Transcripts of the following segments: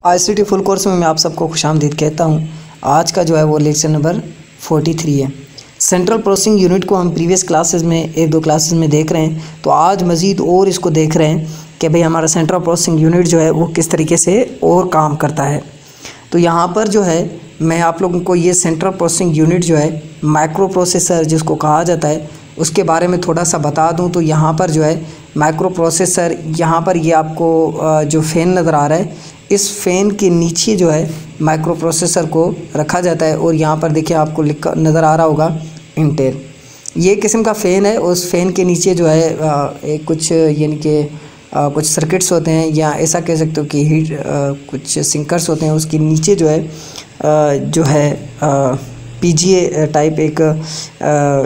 ICT full course में मैं आप सबको खुशामदीद कहता हूँ। आज का जो है वो लेक्चर नंबर 43 है। सेंट्रल प्रोसेसिंग यूनिट को हम प्रीवियस क्लासेस में एक दो क्लासेस में देख रहे हैं, तो आज मज़ीद और इसको देख रहे हैं कि भाई हमारा सेंट्रल प्रोसेसिंग यूनिट जो है वो किस तरीके से और काम करता है। तो यहाँ पर जो है मैं आप लोगों को ये सेंट्रल प्रोसेसिंग यूनिट जो है माइक्रो प्रोसेसर जिसको कहा जाता है उसके बारे में थोड़ा सा बता दूं। तो यहाँ पर जो है माइक्रो प्रोसेसर, यहाँ पर ये आपको जो फ़ैन नज़र आ रहा है, इस फ़ैन के नीचे जो है माइक्रो प्रोसेसर को रखा जाता है। और यहाँ पर देखिए आपको लिखा नज़र आ रहा होगा इंटेल, ये किस्म का फ़ैन है। उस फ़ैन के नीचे जो है एक कुछ यानी कि कुछ सर्किट्स होते हैं, या ऐसा कह सकते हो कि हीट कुछ सिंकर्स होते हैं। उसके नीचे जो है PGA टाइप एक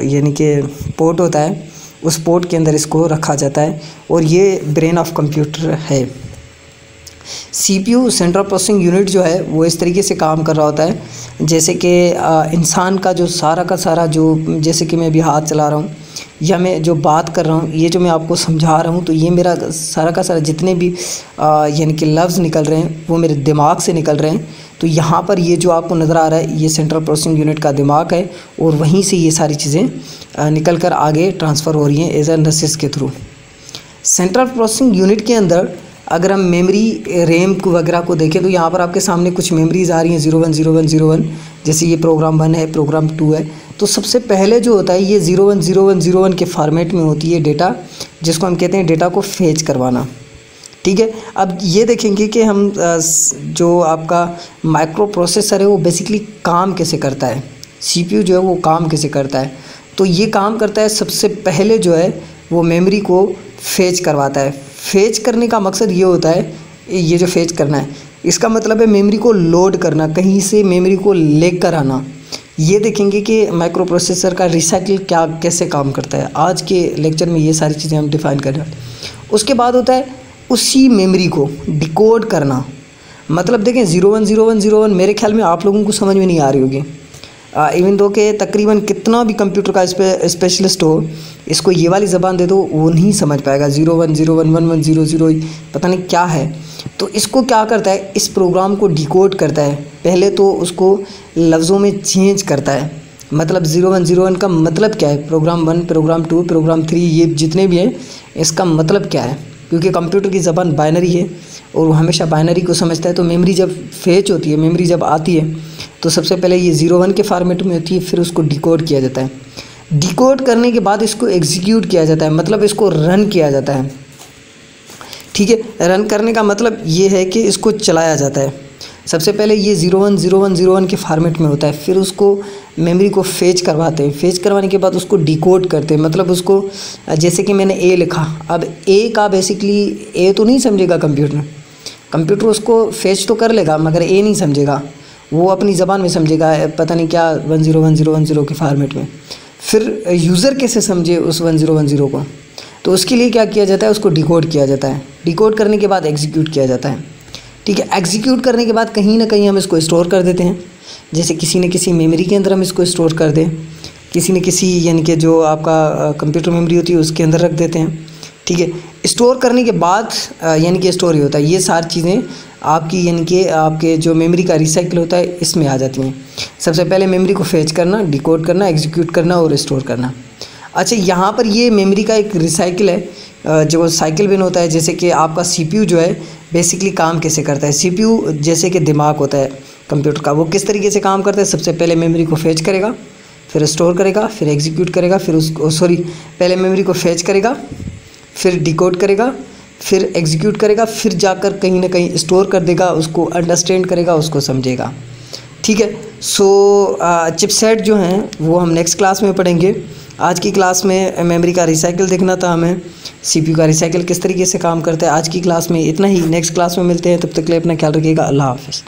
यानी कि पोर्ट होता है, उस पोर्ट के अंदर इसको रखा जाता है और ये ब्रेन ऑफ कंप्यूटर है। CPU सेंट्रल प्रोसेसिंग यूनिट जो है वो इस तरीके से काम कर रहा होता है जैसे कि इंसान का जो सारा का सारा जो, जैसे कि मैं अभी हाथ चला रहा हूँ या मैं जो बात कर रहा हूँ, ये जो मैं आपको समझा रहा हूँ, तो ये मेरा सारा का सारा जितने भी यानी कि लफ्ज़ निकल रहे हैं वो मेरे दिमाग से निकल रहे हैं। तो यहाँ पर ये जो आपको नज़र आ रहा है ये सेंट्रल प्रोसेसिंग यूनिट का दिमाग है और वहीं से ये सारी चीज़ें निकल कर आगे ट्रांसफ़र हो रही हैं एज ए नसेस के थ्रू। सेंट्रल प्रोसेसिंग यूनिट के अंदर अगर हम मेमोरी रैम को वगैरह को देखें तो यहाँ पर आपके सामने कुछ मेमोरीज़ आ रही हैं 010101, जैसे ये प्रोग्राम 1 है, प्रोग्राम 2 है। तो सबसे पहले जो होता है ये 010101 के फॉर्मेट में होती है डेटा, जिसको हम कहते हैं डेटा को फेच करवाना। ठीक है, अब ये देखेंगे कि हम जो आपका माइक्रो प्रोसेसर है वो बेसिकली काम कैसे करता है, CPU जो है वो काम कैसे करता है। तो ये काम करता है, सबसे पहले जो है वो मेमोरी को फेच करवाता है। फेच करने का मकसद ये होता है, ये जो फेच करना है इसका मतलब है मेमोरी को लोड करना, कहीं से मेमोरी को लेकर आना। ये देखेंगे कि माइक्रो प्रोसेसर का रिसाइकिल क्या कैसे काम करता है। आज के लेक्चर में ये सारी चीज़ें हम डिफ़ाइन कर रहे हैं। उसके बाद होता है उसी मेमोरी को डिकोड करना। मतलब देखें 010101 मेरे ख्याल में आप लोगों को समझ में नहीं आ रही होगी, इवन दो कि तकरीबन कितना भी कंप्यूटर का स्पेशलिस्ट हो, इसको ये वाली ज़बान दे दो वो नहीं समझ पाएगा। 01011100 पता नहीं क्या है। तो इसको क्या करता है, इस प्रोग्राम को डिकोड करता है। पहले तो उसको लफ्ज़ों में चेंज करता है, मतलब 0101 का मतलब क्या है, प्रोग्राम 1, प्रोग्राम 2, प्रोग्राम 3, ये जितने भी हैं इसका मतलब क्या है। क्योंकि कंप्यूटर की ज़बान बाइनरी है और वो हमेशा बाइनरी को समझता है। तो मेमोरी जब फेच होती है, मेमोरी जब आती है, तो सबसे पहले ये 01 के फॉर्मेट में होती है, फिर उसको डिकोड किया जाता है। डिकोड करने के बाद इसको एग्जीक्यूट किया जाता है, मतलब इसको रन किया जाता है। ठीक है, रन करने का मतलब ये है कि इसको चलाया जाता है। सबसे पहले ये 010101 के फॉर्मेट में होता है, फिर उसको मेमोरी को फेच करवाते हैं। फेच करवाने के बाद उसको डिकोड करते हैं, मतलब उसको, जैसे कि मैंने A लिखा, अब A का बेसिकली A तो नहीं समझेगा कंप्यूटर उसको फेच तो कर लेगा मगर A नहीं समझेगा, वो अपनी ज़बान में समझेगा, पता नहीं क्या 101010 के फॉर्मेट में। फिर यूज़र कैसे समझे उस 1010 को, तो उसके लिए क्या किया जाता है, उसको डिकोड किया जाता है। डिकोड करने के बाद एग्जीक्यूट किया जाता है। ठीक है, एग्जीक्यूट करने के बाद कहीं ना कहीं हम इसको स्टोर कर देते हैं, जैसे किसी न किसी मेमोरी के अंदर हम इसको स्टोर कर दें, किसी न किसी यानी कि जो आपका कंप्यूटर मेमोरी होती है उसके अंदर रख देते हैं। ठीक है, स्टोर करने के बाद यानी कि स्टोर ही होता है, ये सारी चीज़ें आपकी यानी कि आपके जो मेमोरी का रिसाइकिल होता है इसमें आ जाती हैं। सबसे पहले मेमोरी को फेच करना, डिकोड करना, एग्जीक्यूट करना और स्टोर करना। अच्छा, यहाँ पर ये मेमोरी का एक रिसाइकिल है जो साइकिल बिन होता है। जैसे कि आपका CPU जो है बेसिकली काम कैसे करता है, CPU जैसे कि दिमाग होता है कंप्यूटर का, वो किस तरीके से काम करता है। सबसे पहले मेमोरी को फेच करेगा, फिर स्टोर करेगा, फिर एग्जीक्यूट करेगा, फिर पहले मेमोरी को फेच करेगा, फिर डिकोड करेगा, फिर एग्जीक्यूट करेगा, फिर जाकर कहीं ना कहीं स्टोर कर देगा, उसको अंडरस्टैंड करेगा, उसको समझेगा। ठीक है, सो चिपसेट जो हैं वो हम नेक्स्ट क्लास में पढ़ेंगे। आज की क्लास में मेमोरी का रिसाइकिल देखना था हमें, CPU का रिसाइकिल किस तरीके से काम करता है। आज की क्लास में इतना ही, नेक्स्ट क्लास में मिलते हैं, तब तक के लिए अपना ख्याल रखिएगा। अल्लाह हाफ़िज़।